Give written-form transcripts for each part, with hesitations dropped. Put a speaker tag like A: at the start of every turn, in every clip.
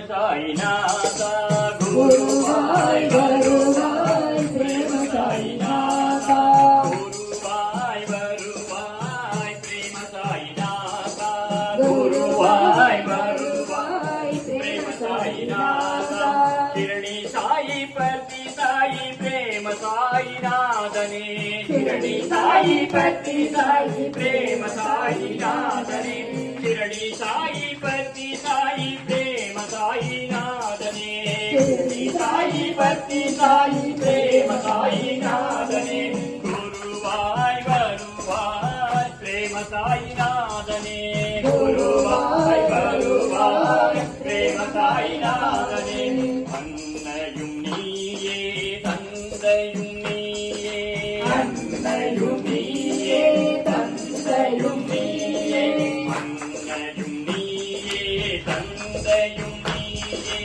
A: साईनाथ गुरुवाय वरुवाय प्रेम साईनाथ गुरुवाय वरुवाय प्रेम साईनाथ गुरुवाय वरुवाय प्रेम साईनाथ शिरडी साई पति साई प्रेम साईनाथने शिरडी साई पति साई प्रेम साईनाथने शिरडी साई पति साई प्रेम साईनाथने शिरडी साई पति साई प्रेम साईनाथने गुरुवाय वरुवाय प्रेम साईनाथने गुरुवाय वरुवाय प्रेम साईनाथने अन्नयुं नीये तन्दैयुं नीये अन्नयुं नीये तन्दैयुं नीये अन्नयुं नीये तन्दैयुं नीये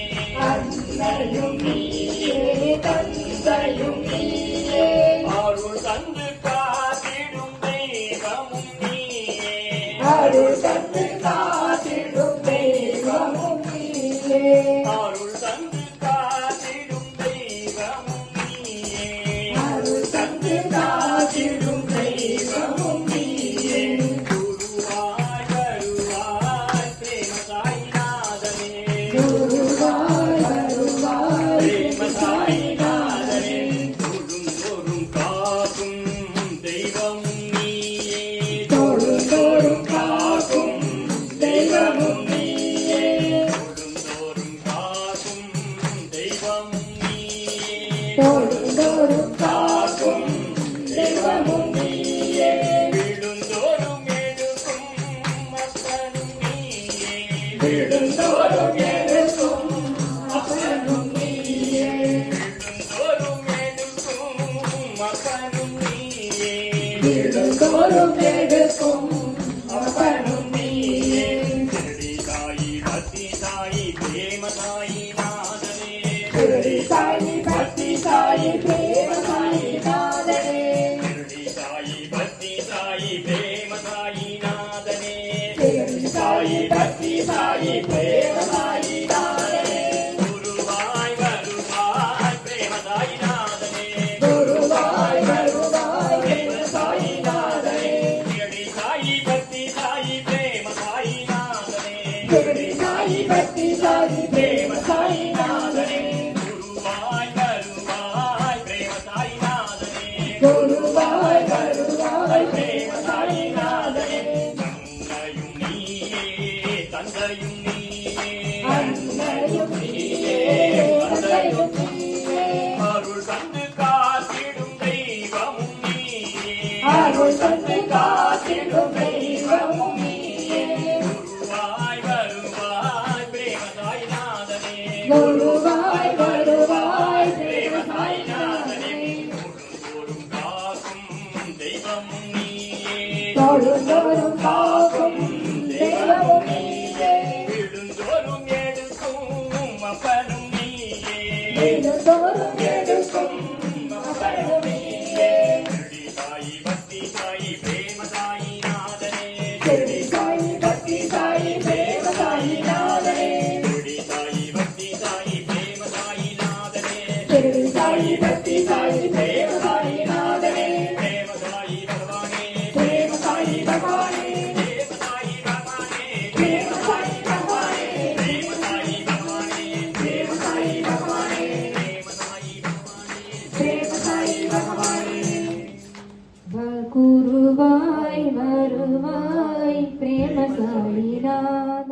A: अन्नयुं नीये तन्दैयुं नीये அருள் தந்து காத்திடும் தெய்வமும் நீயே அருள் தந்து காத்திடும் தெய்வமும் நீயே அருள் தந்து காத்திடும் தெய்வமும் நீயே அருள் தந்து காத்திடும் தெய்வமும் நீயே குருவாய் வருவாய் பிரேம சாய்நாதனே குருவாய் வருவாய் பிரேம சாய்நாதனே தொழுந்தோறும் காக்கும் தெய்வமும் நீயே தொழுந்தோறும் காக்கும் தெய்வமும் நீயே தொழுந்தோறும் காக்கும் தெய்வமும் நீயே தொழுந்தோறும் காக்கும் தெய்வமும் நீயே விழுந்தோறும் எழுக்கும் அப்பனும் நீயே விழுந்தோறும் எழுக்கும் அப்பனும் நீயே விழுந்தோறும் எழுக்கும் அப்பனும் நீயே விழுந்தோறும் எழுக்கும் அப்பனும் நீயே शिरडी साई भक्ति साई प्रेम साई नादने शिरडी साई भक्ति साई प्रेम साई नादने शिरडी साई भक्ति साई प्रेम साई नादने शिरडी साई भक्ति साई प्रेम साई नादने गुरुवाय वरुवाय प्रेम साई नादने गुरुवाय वरुवाय प्रेम साई नादने शिरडी साई भक्ति साई प्रेम साई नादने शिरडी साई भक्ति साई प्रेम साई नादने गुरुवाय वरुवाय प्रेम साई नादने गुरुवाय वरुवाय प्रेम साई नादने தந்தையும் நீயே அன்னையும் நீயே தந்தையும் நீயே அருள் தந்து காத்திடும் தெய்வமும் நீயே அருள் தந்து காத்திடும் தெய்வமும் நீயே குருவாய் வருவாய் பிரேம சாய்நாதனே குருவாய் வருவாய் பிரேம சாய்நாதனே தொழுந்தோறும் காக்கும் தெய்வமும் நீயே தொழுந்தோறும் காக்கும் தெய்வமும் நீயே விழுந்தோறும் எடுக்கும் அப்பனும் நீயே விழுந்தோறும் எடுக்கும் அப்பனும் நீயே शिरडी साई भक्ति साई प्रेम साई नादने शिरडी साई भक्ति साई प्रेम साई नादने शिरडी साई भक्ति साई प्रेम साई नादने शिरडी साई भक्ति साई प्रेम साई नादने प्रेम साई भगवाने प्रेम साई भगवाने प्रेम साई भगवाने प्रेम साई भगवाने प्रेम साई भगवाने प्रेम साई भगवाने प्रेम साई भगवाने प्रेम साई भगवाने
B: गुरुवाय वरुवाय प्रेम साईनाथ